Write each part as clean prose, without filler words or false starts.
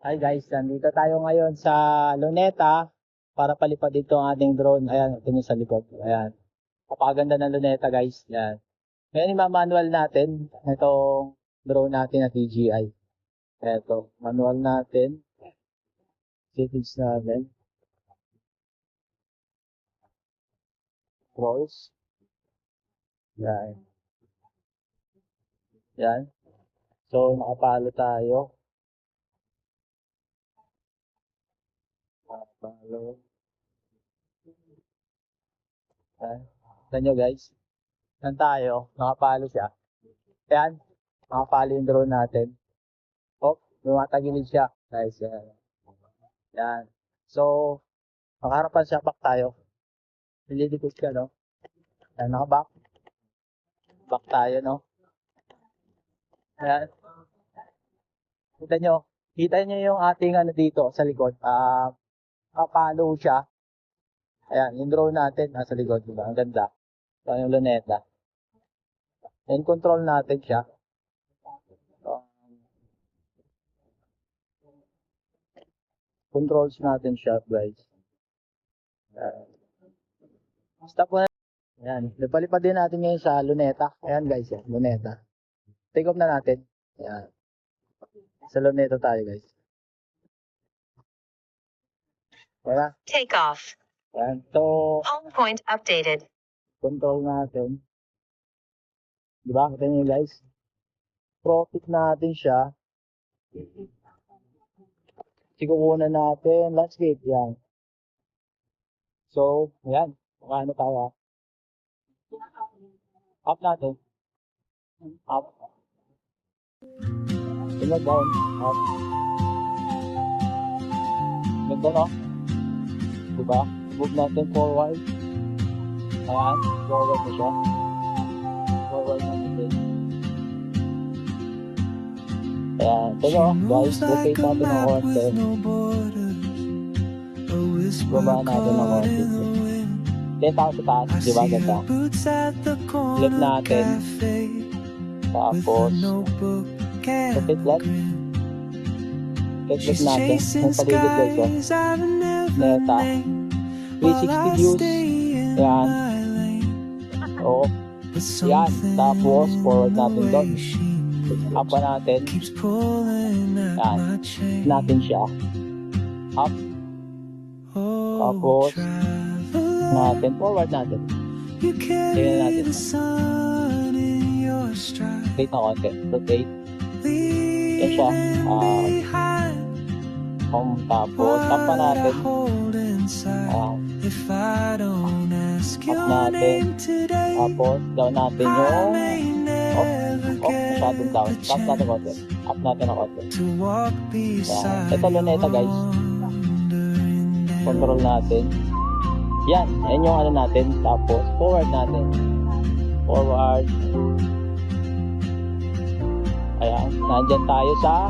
Hi guys, nandito tayo ngayon sa Luneta para palipad dito ang ating drone. Ayan, ito nyo sa likod. Ayan. Kapaganda ng Luneta guys. Ayan. Ngayon ima-manual natin itong drone natin na DJI. Ito, manual natin. Settings natin. Controls. Ayan. Ayan. So, nakapalo tayo. Nakapalo. Ayan. Tignan nyo guys. Yan tayo. Nakapalo siya. Ayan. Nakapalo yung drone natin. Oh, lumatagilid siya. Guys, yan. Yan. So, makaharapan siya, back tayo. Nililikod ka, no? Yan, naka-back. Back tayo, no? Ayan. Kita nyo yung ating ano dito sa likod. Kapalo siya. Ayan, yung drone natin nasa likod, diba? Ang ganda. So, yung luneta. Yan, control natin siya. Controls natin siya, guys. Stop mo na. Ayan, napalipad din natin ngayon sa luneta. Ayan, guys, yan, luneta. Take off na natin. Ayan. Sa luneta tayo, guys. Ayan. Take off. Ayan. So, Home point updated. control natin. Diba? Kita nyo, guys. Profit natin siya. Sikukunan natin. Landscape. Yan. So, ayan. Makano tayo. Up natin. Up. Tingnan down. Up. Ganda, no? Diba? Move natin forward. Ayan. Forward na siya. Forward na natin. Ayan. Ito guys. Rotate natin ng konti. Baba natin ng konti. Then tayo sa taas. Diba? Ganda. Flip natin. Tapos rotate left. Flip natin. Ang paligid guys. Neta. 360 views. Ayan. Oo. Yan. Tapos forward natin doon. Up pa natin. Yan. Natin siya. Up. Tapos natin. Forward natin. Tingnan natin. Rotate na konti. Rotate. Yan siya. Tapos up pa natin. Up natin. Tapos down natin yung masyadong down. Up natin konti. Up natin ang konti. Ito luneta guys. Control natin. Yan. Yan yung ano natin. Tapos forward natin. Forward. Ayan. Nandyan tayo sa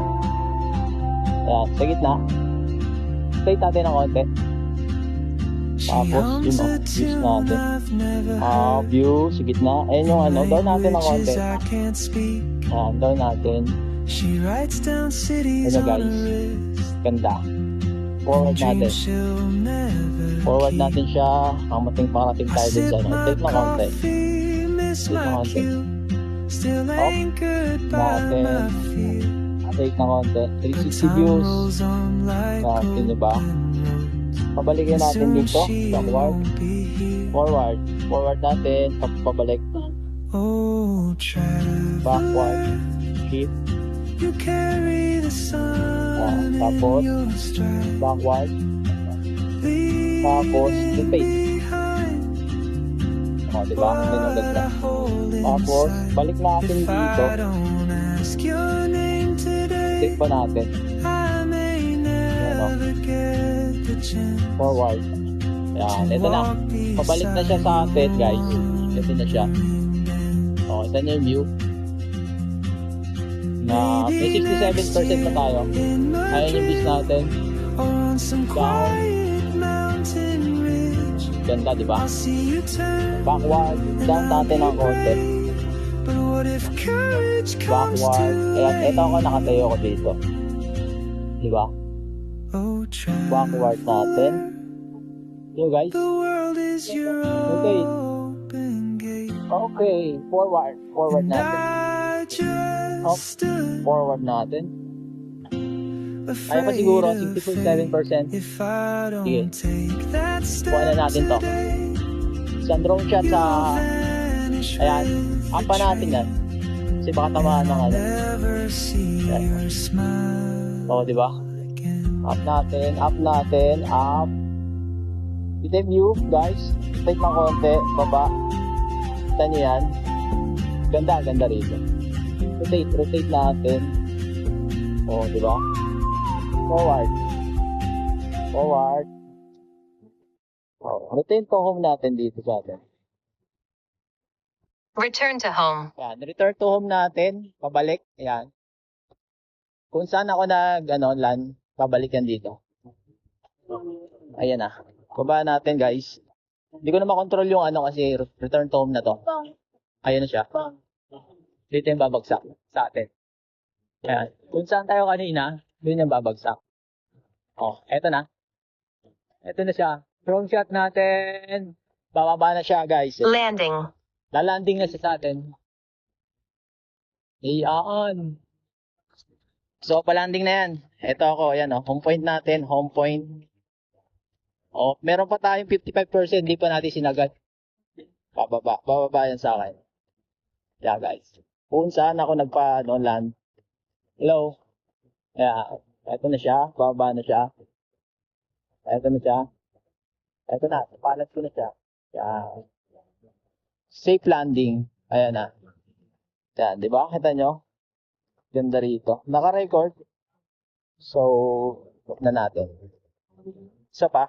sa gitna. Straight natin ng konti. Tapos yun o. Views natin. View sa gitna. Ayan yung ano. Down natin ng konti. Ayan. Down natin. Ayan guys. Ganda. Forward natin. Forward natin siya. Hangmating pakarating tayo din sa ano. Take na konti. Take na konti. Natin. Take na konti. 360 views. Natin diba? Pabalikin natin dito. Backward. Forward. Forward natin. Tapos pabalik. Backward. Shift. Tapos backward. Tapos repeat. Diba? Ganyan ganda. Tapos balik natin dito. Take pa natin. Forward. Yan. Ito na. Pabalik na siya sa atin guys. Ito na siya. Ito na yung view. Na may 67% na tayo. Ayan yung views natin. Down. Ganda, diba? Backward. Down natin ang konti. Backward. Ayan, ito ako nakatayo ko dito. Diba? Oh, Backward natin. Yo guys. the world is your Okay. open gate. Okay. Forward. Forward And natin. I just Up. stood Forward natin. Kaya pa afraid siguro, of 67%. fate. If I Sige. don't take that Kuha na step natin to. today, Isang drone shot sa... you'll vanish Ayan. with the Up pa natin yan. train. Kasi baka tamaan ng ano. Never see Ayan. your smile Oo, di ba? again. Up natin. Up natin. Up. Kita yung view, guys. Straight ng konti. Baba. Kita nyo yan. Ganda. Ganda rito. Rotate. Rotate natin. Oo, di ba? Forward. Forward. Oh, return to home natin dito sa atin. Return to home. Yan, return to home natin, pabalik, ayan. Kung saan ako land, pabalik yan dito. Ayan na. Baba natin, guys. Hindi ko na makontrol yung kasi return to home na to. Ayan na siya. Dito yung babagsak sa atin. Ayan. Kung saan tayo kanina, doon yung babagsak. Oh, eto na. Eto na siya. Drone shot natin. Bababa na siya, guys. Landing. Lalanding na siya sa atin. Iyaan. So, palanding na yan. Ito ako, ayan home point natin, home point. Meron pa tayong 55%, hindi pa natin sinagat. Bababa yan sa akin. Yeah, guys. Kung saan ako land. Hello. Yeah, eto na siya, bababa na siya. Eto na siya. Eto na, palat ko na siya. Yeah. Safe landing. Ayan na. Yan, di ba? Kita nyo? Ganda rito. Naka-record. So, huwag na natin. Isa pa.